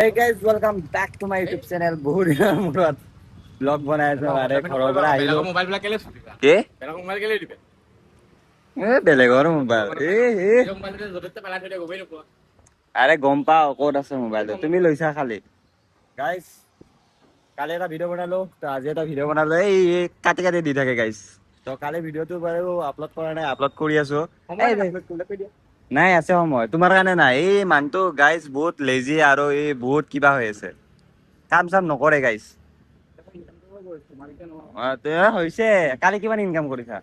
Hey guys, welcome back to my YouTube channel. বহুত দিনৰ মূৰত ব্লগ বনাই আছো আৰে ঘৰৰ পৰা আহিলো। মোবাইল বিলাক কেলে চুটিবা কি বেলেগ মোবাইল কেলে দিবে বেলেগৰ মোবাইল নিজৰ মোবাইলতে য'তে ত'তে পেলাই থৈ দিয়ে গমেই নোপোৱা আৰে গম পাও ক'ত আছে মোবাইলটো, তুমি লৈছা খালি। গাইজ কালি এটা ভিডিঅ' বনালো, তো আজি এটা ভিডিঅ' বনালো। এই কাটি কাটি দি থাকে গাইজ। তো কালি ভিডিঅ'টো বাৰু আপলোড কৰা নাই, আপলোড কৰি আছো। সময় নাই আপলোড কৰিবলৈ কৈ দিয়া নাই আছে সময়, তোমাৰ কাৰণে নাই। এই মানুহটো গাইজ বহুত লেজি আৰু এই বহুত কিবা হৈ আছে, কাম চাম নকৰে গাইজ। হৈছে কালি কিমান ইনকাম কৰিছা?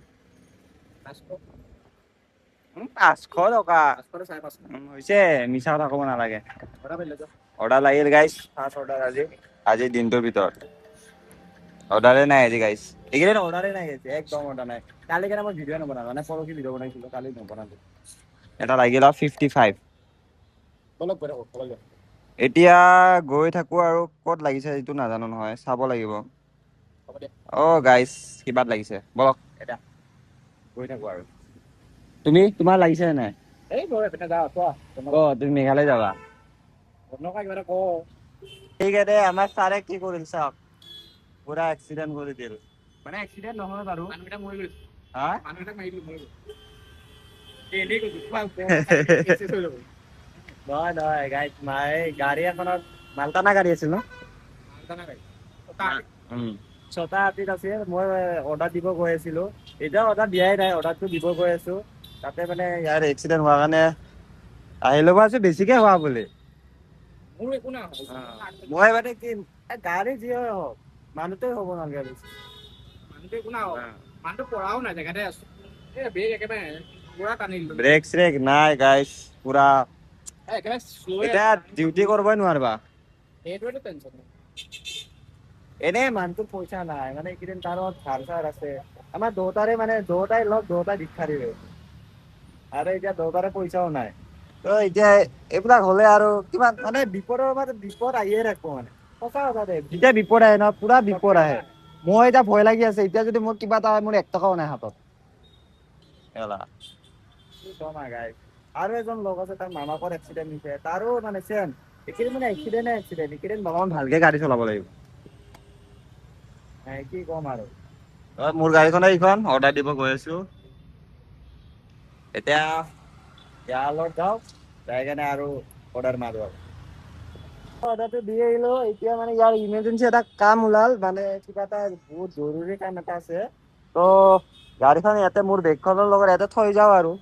500 টকা হৈছে, মিছা কথা ক'ব নালাগে। অৰ্ডাৰ লাগিল গাইজ, ফাৰ্ষ্ট অৰ্ডাৰ আজি দিনটোৰ ভিতৰত অৰ্ডাৰে নাই আজি গাইজ। এইকেইদিন অৰ্ডাৰে নাই, একদম অৰ্ডাৰ নাই। কালি কাৰণে মই ভিডিঅ' নবনালো, মানে পৰহি ভিডিঅ' বনাইছিলো, কালি নবনালো। এটা লাগিল আৰু 55। এতিয়া গৈ থাকো আৰু ক'ত লাগিছে এইটো নাজানো নহয়, চাব লাগিব। অ গাইজ কিবাত লাগিছে, বলক এতিয়া গৈ থাকো আৰু। তোমাৰ লাগিছে নাই? এই বৈ পিনে যা কোৱা তুমি মেঘালয় যাবা? কিবা এটা ক ঠিক আছে, আমাৰ ছাৰে কি কৰিল চাওক, পুৰা এক্সিডেণ্ট কৰি দিল। মানে এক্সিডেণ্ট নহয় বাৰু, মানুহকেইটা মৰি গৈছে। হা মানুহকেইটাক মাৰি দিলো, মৰি গৈছে। এনেই কৈছো তোমাক নহয় নহয় গাইজ, গাড়ী এখনত মালটানা গাড়ী আছিল ন, ছটা হাতীত আছে। মই অৰ্ডাৰ দিব গৈ আছিলো, এতিয়া অৰ্ডাৰ দিয়াই নাই, অৰ্ডাৰটো দিব গৈ আছো। তাতে মানে ইয়াৰ এক্সিডেণ্ট হোৱাৰ কাৰণে আহি ল'ব আছো, বেছিকে হোৱা বুলি। মোৰ একো নাই মই মানে কি গাড়ী যি হয় হওক, মানুহটোৱে হ'ব নালাগে বেছি। মানুহটো একো নাই, মানুহটো পৰাও নাই, জেগাতে আছো। এই বেগ একেবাৰে পুৰা টানি দিলো, ব্ৰেক চ্ৰেক নাই গাইজ, পুৰা একেবাৰে শ্ল' এতিয়া ডিউটি কৰিবই নোৱাৰিবা। সেইটোৱেতো টেনচন। এনে মানুহটোৰ পইচা নাই, মানে এইকেইদিন তাৰ ধাৰ চাৰ আছে। আমাৰ দুটাই ভিক্ষাৰী হৈ আছে। আৰু এতিয়া দেউতাৰে পইচাও নাই, তো এতিয়া এইবিলাক হলে আৰু কিমান মানে বিপদ আহিয়ে থাকিব মানে। সঁচা কথা দে, যেতিয়া বিপদ আহে ন, পুৰা বিপদ আহে। মই এতিয়া ভয় লাগি আছে, এতিয়া যদি মোৰ কিবা এটা হয়, মোৰ 1 টকাও নাই হাতত। আৰু এজন লগ আছে, তাৰ মামাকৰ এক্সিডেণ্ট হৈছে, তাৰো মানে চেম এইকেইদিন মানে এক্সিডেণ্ট। এইকেইদিন অলপমান ভালকে গাড়ী চলাব লাগিব। কি কম আৰু, মোৰ গাড়ীখন এইখন অৰ্ডাৰ দিব গৈ আছো এতিয়া। ইয়ালত যাওঁ, যাই কেনে আৰু অৰ্ডাৰ মাৰো আৰু। অৰ্ডাৰটো দি আহিলো, এতিয়া মানে ইয়াৰ ইমাৰ্জেঞ্চি এটা কাম ওলাল, মানে কিবা এটা বহুত জৰুৰী কাম এটা আছে। তো গাড়ীখন ইয়াতে, মোৰ বেগখনৰ লগত ইয়াতে থৈ যাওঁ আৰু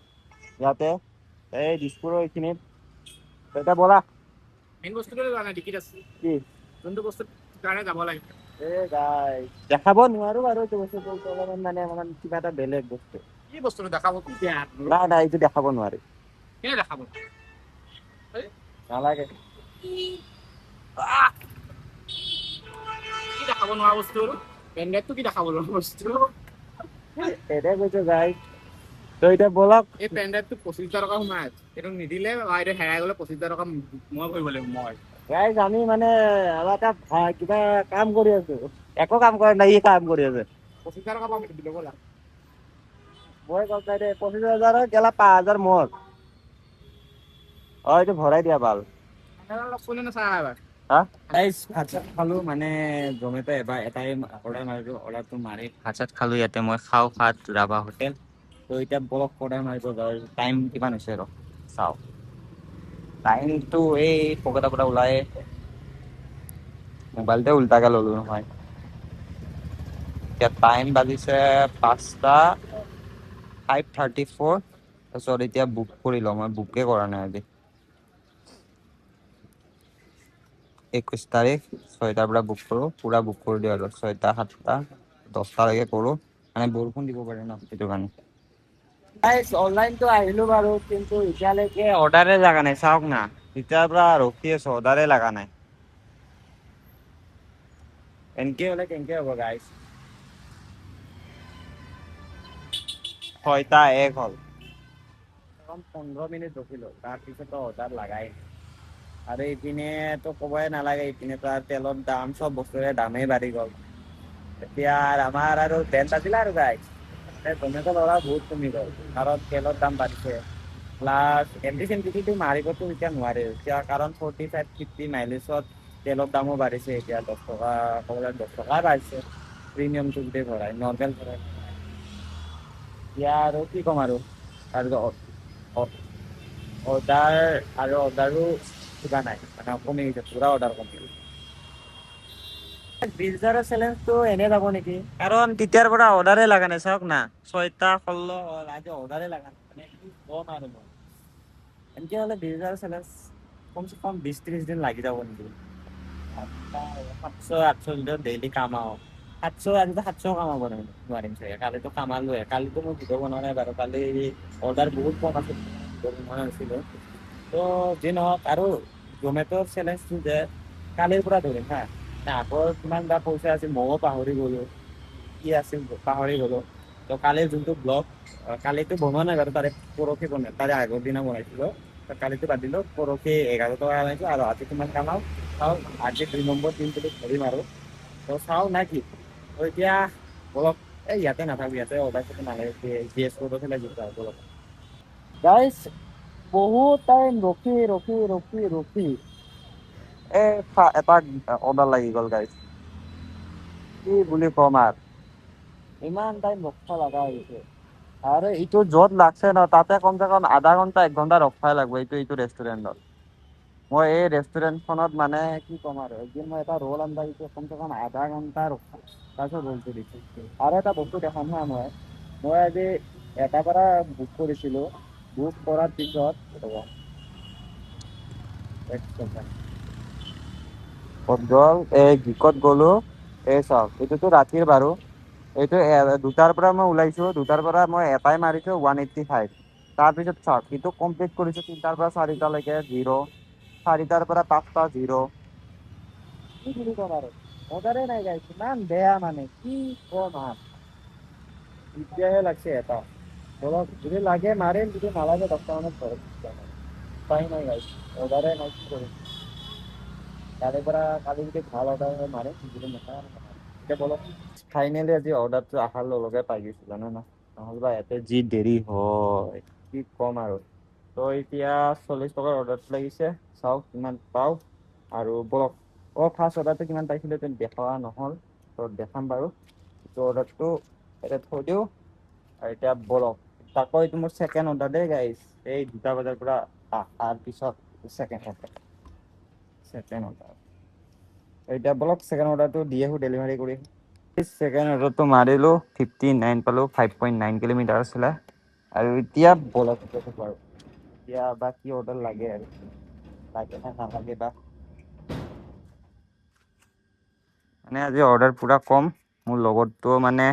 ইয়াতে এই দিছপুৰৰ এইখিনিত। এতিয়া ব'লা। মেইন বস্তুটো লোৱা নাই, ডিকিত আছে। কি যোনটো বস্তুৰ কাৰণে যাব লাগে, দেখাব নোৱাৰো বাৰু এইটো বস্তুটো, অলপমান মানে অলপমান কিবা এটা বেলেগ বস্তু। কি বস্তুটো দেখাব নাই এইটো দেখাব নোৱাৰি। কেনে দেখাব নালাগে। কি দেখাব নোৱাৰা বস্তু, পেনড্ৰাইভটো কি দেখাব নোৱাৰা বস্তু? এটাই কৈছো গাইজ, তো এতিয়া বলক। এই পেনড্ৰাইভটো 25,000 টকা সোমাই আছে, এইটো নিদিলে এইটো হেৰাই গ'লে 25,000 টকা মই ভৰিব লাগিব। মই গাইজ আমি মানে আমাৰ এটা কিবা কাম কৰি আছো, একো কাম কৰা নাই, ই কাম কৰি আছে। 25,000 টকা পাম দিব ব'লা। মই গম পাই দে, 25,000 গেলা 5,000 মোৰ। এইটো ভৰাই দিয়া ভাল। ভাত চাত খালো, মানে জমেটো এটাই অৰ্ডাৰ মাৰিলো, অৰ্ডাৰটো মাৰি ভাত চাত খালো। ইয়াতে মই খাওঁ ভাত ৰাভা হোটেল। তো এতিয়া বলক অৰ্ডাৰ মাৰিব যাওঁ। টাইম কিমান হৈছে ৰ চাওঁ, টাইমটো এই পকেটৰ পৰা ওলাই মোবাইলতে উল্টাকে ললো নহয়। এতিয়া টাইম বাজিছে 5:34। তাৰপিছত এতিয়া বুক কৰি লওঁ, মই বুকে কৰা নাই আজি। 21 তাৰিখ 6টাৰ পৰা বুক কৰো, পুৰা বুক কৰি দিওঁ আৰু 6টা 7টা 10টালৈকে কৰো, মানে বৰষুণ দিব পাৰে ন সেইটো কাৰণে। অনলাইনটো আহিলো বাৰু, কিন্তু এতিয়ালৈকে অৰ্ডাৰে লগা নাই। চাওক না, এতিয়াৰ পৰা ৰখি আছো, অৰ্ডাৰে লগা নাই। এনকে হলে কেনকে হ'ব গাইজ। 6:01 হ'ল, 15 মিনিট ৰখিলো, তাৰপিছতো অৰ্ডাৰ লাগাই নাই। আৰু ইপিনে তো ক'বই নালাগে, ইপিনে তো তেলৰ দাম, চব বস্তুৰে দামেই বাঢ়ি গ'ল। এতিয়া আমাৰ আৰু বেন বাজিলা আৰু গাইজ, জমেটো ল'ৰা বহুত কমি গ'ল, কাৰণ তেলৰ দাম বাঢ়িছে। প্লাছ এমটি মাৰিবতো এতিয়া নোৱাৰে এতিয়া, কাৰণ 45-50 মাইলেজত তেলৰ দামো বাঢ়িছে এতিয়া, 10 টকা ক'বলৈ 10 টকা বাঢ়িছে প্ৰিমিয়ামটো যদি ভৰাই, নৰ্মেল ভৰাই এতিয়া আৰু কি ক'ম আৰু অৰ্ডাৰ আৰু অৰ্ডাৰো কিবা নাই মানে কমি গৈছে, পুৰা অৰ্ডাৰ কমি গৈছে। 20,000 চেলেঞ্জটো এনে যাব নেকি, কাৰণ তেতিয়াৰ পৰা অৰ্ডাৰে লগা নাই, চাওক না 6টা 16 হ'ল, আজি অৰ্ডাৰে লগা নাই, মানে কি ক'ম আৰু মই। এনেকে হ'লে 20,000 চেলেঞ্জ কমচে কম 20-30 দিন লাগি যাব নেকি। 700-800 যদি ডেইলি কামাও, 700 কামাব নোৱাৰিম চাগে, কালিতো কামালোৱে, কালিতো মই ভিডিঅ' বনোৱা নাই বাৰু, কালি অৰ্ডাৰ বহুত কম আছিল, ভিডিঅ' বনোৱা নাছিলোঁ। তো যি নহওক, আৰু জমেট'ৰ চেলেঞ্জটো যে কালিৰ পৰা ধৰিম হা, আগৰ কিমান বা পইচা আছিল ময়ো পাহৰি গ'লো, কি আছিল পাহৰি গ'লো। তো কালিৰ যোনটো ব্লগ, কালিতো বনোৱা নাই বাৰু, পৰহি তাৰে আগৰ দিনা বনাইছিলোঁ। কালিতো বাদ দিলোঁ, পৰহি 11 টকা কামাইছোঁ, আৰু আজি কিমান কামাও চাওঁ, আজি 2 নম্বৰ দিনটো ধৰিম আৰু। তো চাওঁ না কি, তো এতিয়া বলক, ইয়াতে নাথাকো, ইয়াতে অৰ্ডাৰ নালাগে, GS ৰোডত বলক গাইজ। বহুত টাইম ৰখি এটা অৰ্ডাৰ লাগি গ'ল গাইজ, কি বুলি ক'ম আৰু, ইমান টাইম ৰখিব লগা হৈছে। আৰু এইটো য'ত লাগছে ন, তাতে কমচে কম আধা ঘন্টা 1 ঘন্টা ৰখাই লাগব এইটো ৰেষ্টুৰেণ্টত। মই এই ৰেষ্টুৰেণ্টখনত মানে কি ক'ম আৰু, একদিন মই এটা ৰোল আনবা গৈছোঁ, কমচে কম আধা ঘন্টা তাৰপিছত ৰোলটো দিছে। আৰু এটা বস্তু দেখাম হা, মই আজি এটাৰ পৰা বুক কৰিছিলোঁ, বুক কৰাৰ পিছত ক'ত গ'ল, এই গীকত গ'লো, এই চাওক এইটোতো ৰাতিৰ বাৰু, এইটো 2টাৰ পৰা মই ওলাইছোঁ, 2টাৰ পৰা মই এটাই মাৰিছোঁ 185। তাৰপিছত চাওক এইটো কমপ্লিট কৰিছোঁ 3টাৰ পৰা 4টালৈকে 0, 4টাৰ পৰা 5টা 0। কি বুলি ক'ম আৰু, অৰ্ডাৰে নাই গাইছ, ইমান বেয়া মানে কি ক'ম আৰু। এতিয়াহে লাগছে এটা, ধৰক যদি লাগে মাৰিম, যদি নালাগে 10টা মানত ঘৰত গুচি যাম আৰু। উপায় নাই গাইছ, অৰ্ডাৰে নাই, কি কৰিম। কালিৰ পৰা কালি যদি ভাল অৰ্ডাৰ হয় মাৰিম, যদি নহয় আৰু নামাৰিম। এতিয়া বলক, ফাইনেলি আজি অৰ্ডাৰটো অহাৰ লগে পাই গৈছোঁ, জানো না, নহ'লেবা ইয়াতে যি দেৰি হয় কি ক'ম আৰু। তো এতিয়া 40 টকাৰ অৰ্ডাৰটো লাগিছে, চাওক কিমান পাওঁ আৰু বলক। ফাৰ্ষ্ট অৰ্ডাৰটো কিমান পাইছিলোঁ দেখুওৱা নহ'ল, তো দেখাম বাৰু। এইটো অৰ্ডাৰটো এতিয়া থৈ দিওঁ, আৰু এতিয়া বলক, তাকো এইটো মোৰ ছেকেণ্ড অৰ্ডাৰ দেই গাইজ, এই 2টা বজাৰ পৰা অহাৰ পিছত ছেকেণ্ড অৰ্ডাৰ। এতিয়া বলক ছেকেণ্ড অৰ্ডাৰটো দি আহোঁ, ডেলিভাৰী কৰি। ছেকেণ্ড অৰ্ডাৰটো মাৰিলোঁ, 59 পালোঁ, 5.9 কিলোমিটাৰ আছিলে। আৰু এতিয়া বলক বাৰু, এতিয়া বা কি অৰ্ডাৰ লাগে আৰু, লাগে নে নালাগে বা। মানে আজি অৰ্ডাৰ পুৰা কম, মোৰ লগৰটো মানে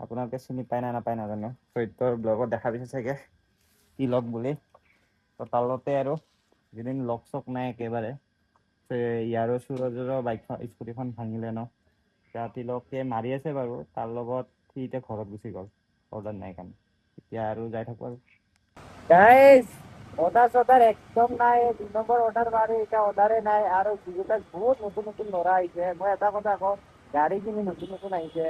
আপোনালোকে চিনি পায় না নাপায় নাজানো, চৰিত্ৰৰ ব্লগত দেখা পাইছে চাগে, কি লগ বুলি। তো তাৰ লগতে আৰু যিদিন লগ চগ নাই একেবাৰে, ইয়াৰো সুৰজৰো বাইকখন স্কুটিখন ভাঙিলে ন, তিলকে মাৰি আছে বাৰু, তাৰ লগত সি এতিয়া ঘৰত গুচি গ'ল, অৰ্ডাৰ নাই কাৰণে। এতিয়া আৰু যাই থাকোঁ আৰু গাইজ, অৰ্ডাৰ চৰ্ডাৰ একদম নাই, 2 নম্বৰ অৰ্ডাৰ মাৰি এতিয়া অৰ্ডাৰে নাই। আৰু বহুত নতুন নতুন ল'ৰা আহিছে, মই এটা কথা কওঁ, গাড়ী কিনি নতুন নতুন আহিছে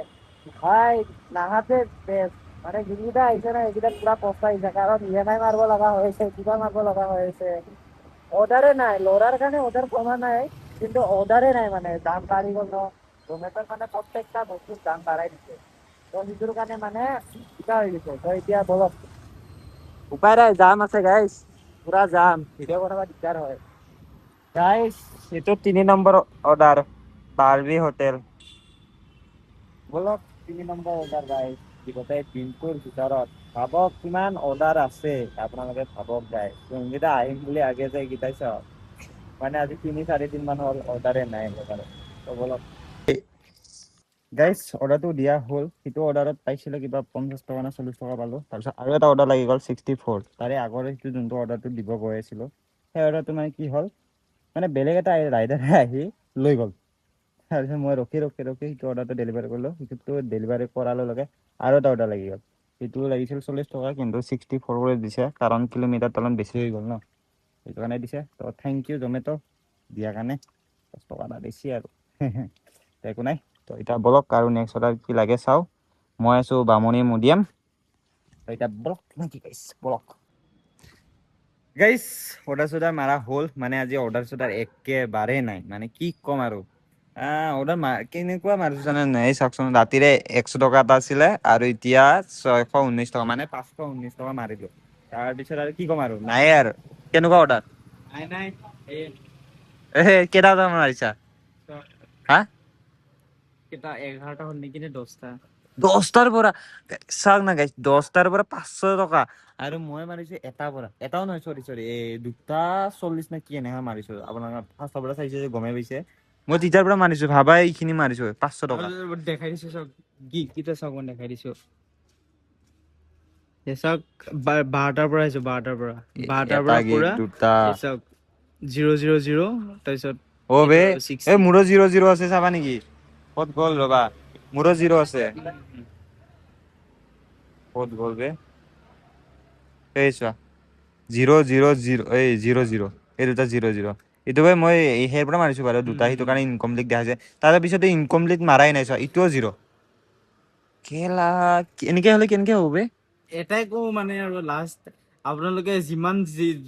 ভাই, নাহাতে বেষ্ট, মানে যোনকেইটা আহিছে না সেইকেইটা পুৰা পস্তাইছে, কাৰণ EMI মাৰিব লগা হৈছে, কিবা মাৰিব লগা হৈছে, অৰ্ডাৰে নাই। ল'ৰাৰ কাৰণে অৰ্ডাৰ কমা নাই, কিন্তু অৰ্ডাৰে নাই, মানে দাম বাঢ়ি গ'ল ন, জমেট'ৰ মানে প্ৰত্যেকটা বস্তুৰ দাম বাঢ়াই দিছে। তো সেইটোৰ কাৰণে মানে কিবা হৈ গৈছে। তো এতিয়া বলক, উপায় নাই, জাম আছে গাইজ, পুৰা জাম, ভিডিঅ' বনাব দিগদাৰ হয় গাইজ। এইটো 3 নম্বৰ অৰ্ডাৰ, বাৰ্বি হোটেল। বলক 3 নম্বৰ অৰ্ডাৰ গাইজ, গোটেই দিনটোৰ ভিতৰত ভাবক কিমান অৰ্ডাৰ আছে, আপোনালোকে ভাবক গাইজ, যোনকেইটা আহিম বুলি আগে যে এইকেইটাই চাওক, মানে আজি 3-4 দিন মান হ'ল অৰ্ডাৰে নাই। তো বলক গাইজ, অৰ্ডাৰটো দিয়া হ'ল, সেইটো অৰ্ডাৰত পাইছিলোঁ কিবা 50 টকা নে 40 টকা পালোঁ। তাৰপিছত আৰু এটা অৰ্ডাৰ লাগি গ'ল 64, তাৰে আগৰ সেইটো যোনটো অৰ্ডাৰটো দিব গৈ আছিলোঁ, সেই অৰ্ডাৰটো মানে কি হ'ল, মানে বেলেগ এটা ৰাইডাৰে আহি লৈ গ'ল। তাৰপিছত মই ৰখি সেইটো অৰ্ডাৰটো ডেলিভাৰী কৰিলোঁ, সেইটো ডেলিভাৰী কৰাৰ লগে আৰু এটা অৰ্ডাৰ লাগি গ'ল, সেইটো লাগিছিল 40 টকা, কিন্তু 64 কৰি দিছে, কাৰণ কিলোমিটাৰ তলত বেছি হৈ গ'ল ন, সেইটো কাৰণে দিছে। তো থেংক ইউ জমেট' দিয়াৰ কাৰণে, 10 টকা এটা বেছি আৰু একো নাই। তো এতিয়া বলক, আৰু নেক্সট অৰ্ডাৰ কি লাগে চাওঁ। মই আছোঁ বামুণী মডিয়াম, তো এতিয়া বলক, কি গাইছ বলক। গাইছ অৰ্ডাৰ চৰ্ডাৰ মাৰা হ'ল মানে আজি অৰ্ডাৰ চৰ্ডাৰ একেবাৰে নাই মানে কি ক'ম আৰু অৰ্ডাৰ কেনেকুৱা মাৰিছো জানে নাই এই চাওকচোন ৰাতিৰে 100 টকা এটা আছিলে আৰু এতিয়া 619 টকা মানে 519 টকা মাৰিলো তাৰপিছত আৰু কি ক'ম আৰু নাই আৰু কেনেকুৱা অৰ্ডাৰ নাই এই কেইটা অৰ্ডাৰ মাৰিছা হা কেইটা 11টা হ'ল নেকি নে 10টা 10টাৰ পৰা চাওক না গাইছ 10টাৰ পৰা 500 টকা আৰু মই মাৰিছো এটাৰ পৰা এটাও নহয় চৰি এই 2:40 নে কি এনেহে মাৰিছো আপোনালোকে ফাৰ্ষ্টৰ পৰা চাইছে যে গমেই পাইছে মই তেতিয়াৰ পৰা মাৰিছো ভাবা এইখিনি মাৰিছো 500 টকা দেখাই দিছো চাওক কিটা চাওক মই দেখাই দিছো এই চাওক 12টাৰ পৰা আহিছো 12টাৰ পৰা 12টাৰ এটা পৰা গীত পুৰা দুটা এই চাওক 000 তাৰপিছত অ বে এইটো 60 এই মোৰো 00 আছে চাবা নেকি ক'ত গ'ল ৰবা মোৰো 0 আছে ক'ত গ'ল বে এই চোৱা 000 এই 00 এই দুটা 00 এইটো বাই মই সেই পৰা মাৰিছো বাৰু দুটা সেইটো কাৰণে ইনকমপ্লিট দেখাইছে তাৰ পিছতে ইনকমপ্লিট মাৰাই নাই চোৱা ইটোও 0 কেলা এনেকে হলে কেনেকে হ'ব বে এটাই কওঁ মানে আৰু লাষ্ট আপোনালোকে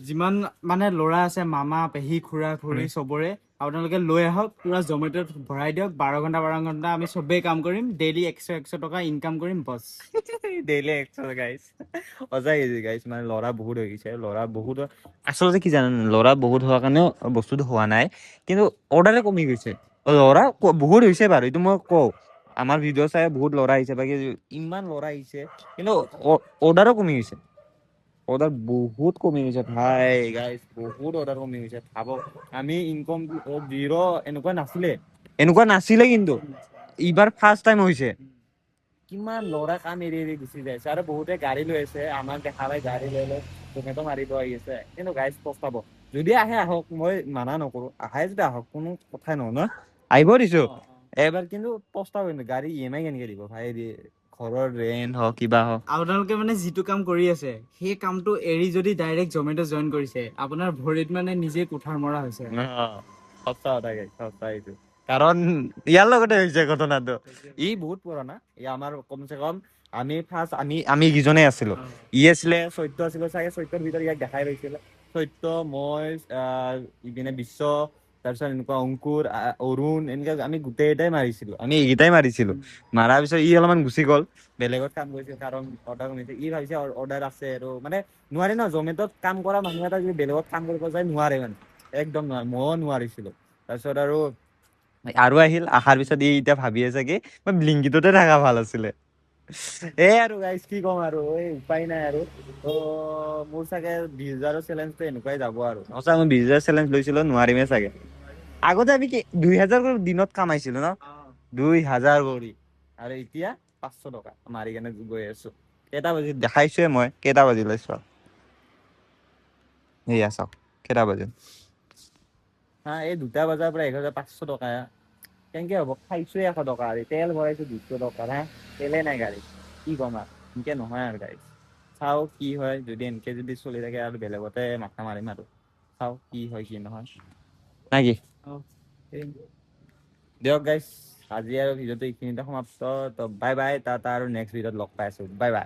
যিমান মানে ল'ৰা আছে মামা পেহী খুৰা খুৰী চবৰে আপোনালোকে লৈ আহক পুৰা জমেট'ত ভৰাই দিয়ক 12 ঘণ্টা আমি চবেই কাম কৰিম ডেইলি 100 টকা ইনকাম কৰিম বছ ডেইলি 100 গাইছ সঁচাই গাইছ মানে ল'ৰা বহুত হৈ গৈছে ল'ৰা বহুত আচলতে কি জানে ল'ৰা বহুত হোৱাৰ কাৰণেও বস্তুটো হোৱা নাই কিন্তু অৰ্ডাৰে কমি গৈছে ল'ৰা বহুত হৈছে বাৰু এইটো মই কওঁ আমাৰ ভিডিঅ' চাই বহুত ল'ৰা আহিছে বাকী ইমান ল'ৰা আহিছে কিন্তু অৰ্ডাৰো কমি গৈছে অৰ্ডাৰ বহুত কমি গৈছে ভাই গাইছ বহুত অৰ্ডাৰ কমি গৈছে ভাবক আমি ইনকম 0 এনেকুৱা নাছিলে কিন্তু এইবাৰ ফাৰ্ষ্ট টাইম হৈছে কিমান ল'ৰা কাম এৰি এৰি গুচি যাইছে আৰু বহুতে গাড়ী লৈ আছে আমাক দেখা পাই গাড়ী লৈ লৈ জমেট' মাৰিব আহি আছে কিন্তু গাইজ পস্তাব যদি আহে আহক মই মানা নকৰো আহে যদি আহক কোনো কথাই নহয় ন আহিব দিছো এবাৰ কিন্তু পস্তাব কিন্তু গাড়ী EMI কেনেকে দিব ভাই ঘৰৰ ৰেন্ট হওক কিবা হওক আপোনালোকে মানে যিটো কাম কৰি আছে সেই কামটো এৰি যদি ডাইৰেক্ট জমেট' জইন কৰিছে আপোনাৰ ভৰিত মানে নিজে কুঠাৰ মৰা হৈছে সঁচা কথা সঁচা এইটো কাৰণ ইয়াৰ লগতে হৈছে ঘটনাটো ই বহুত পুৰণা ই আমাৰ কমচে কম আমি কিজনে আছিলো ই আছিলে চৈত্য আছিলে চাগে চৈত্যৰ ভিতৰত ইয়াক দেখাই পাইছিলে চৈত্য মই ইপিনে বিশ্ব তাৰপিছত এনেকুৱা অংকুৰ অৰুণ এনেকে আমি গোটেইকেইটাই মাৰিছিলো আমি এইকেইটাই মাৰিছিলো মাৰাৰ পিছত ই অলপমান গুচি গ'ল বেলেগত কাম কৰিছিল কাৰণ অৰ্ডাৰ কমিছে ই ভাবিছে অৰ্ডাৰ আছে আৰু মানে নোৱাৰি ন জমেট'ত কাম কৰা মানুহ এটা যদি বেলেগত কাম কৰিব যায় নোৱাৰে মানে একদম নোৱাৰে ময়ো নোৱাৰিছিলো তাৰপিছত আৰু আহিল অহাৰ পিছত ই এতিয়া ভাবি আছে কি মই ব্লিংকিটতে থকা ভাল আছিলে এই আৰু গাইজ কি ক'ম আৰু এই উপায় নাই আৰু ত' মোৰ চাগে 20,000ৰ চেলেঞ্জটো এনেকুৱাই যাব আৰু সঁচা মই 20,000 চেলেঞ্জ লৈছিলো নোৱাৰিমে চাগে আগতে আমি কি 2,000 কৰি দিনত কামাইছিলো ন 2,000 কৰি আৰু এতিয়া 500 টকা মাৰি কেনে গৈ আছো কেইটা বাজিল দেখাইছোৱে মই কেইটা বাজিলে চোৱা এয়া চাওক কেইটা বাজিল এই 2টা বজাৰ পৰা 1,500 টকা কেনেকে হ'ব খাইছোৱে 100 টকা তেল ভৰাইছো 200 টকা হা তেলে নাই গাড়ী কি ক'ম আৰু এনেকে নহয় আৰু গাড়ী চাও কি হয় যদি এনেকে যদি চলি থাকে আৰু বেলেগতে মাথা মাৰিম আৰু চাও কি হয় কি নহয় নাকি দিয়ক গাইজ আজি আৰু ভিডিঅ'টো এইখিনিতে সমাপ্ত ত বাই বাই টাটা আৰু নেক্সট ভিডিঅ'ত লগ পাই আছো বাই বাই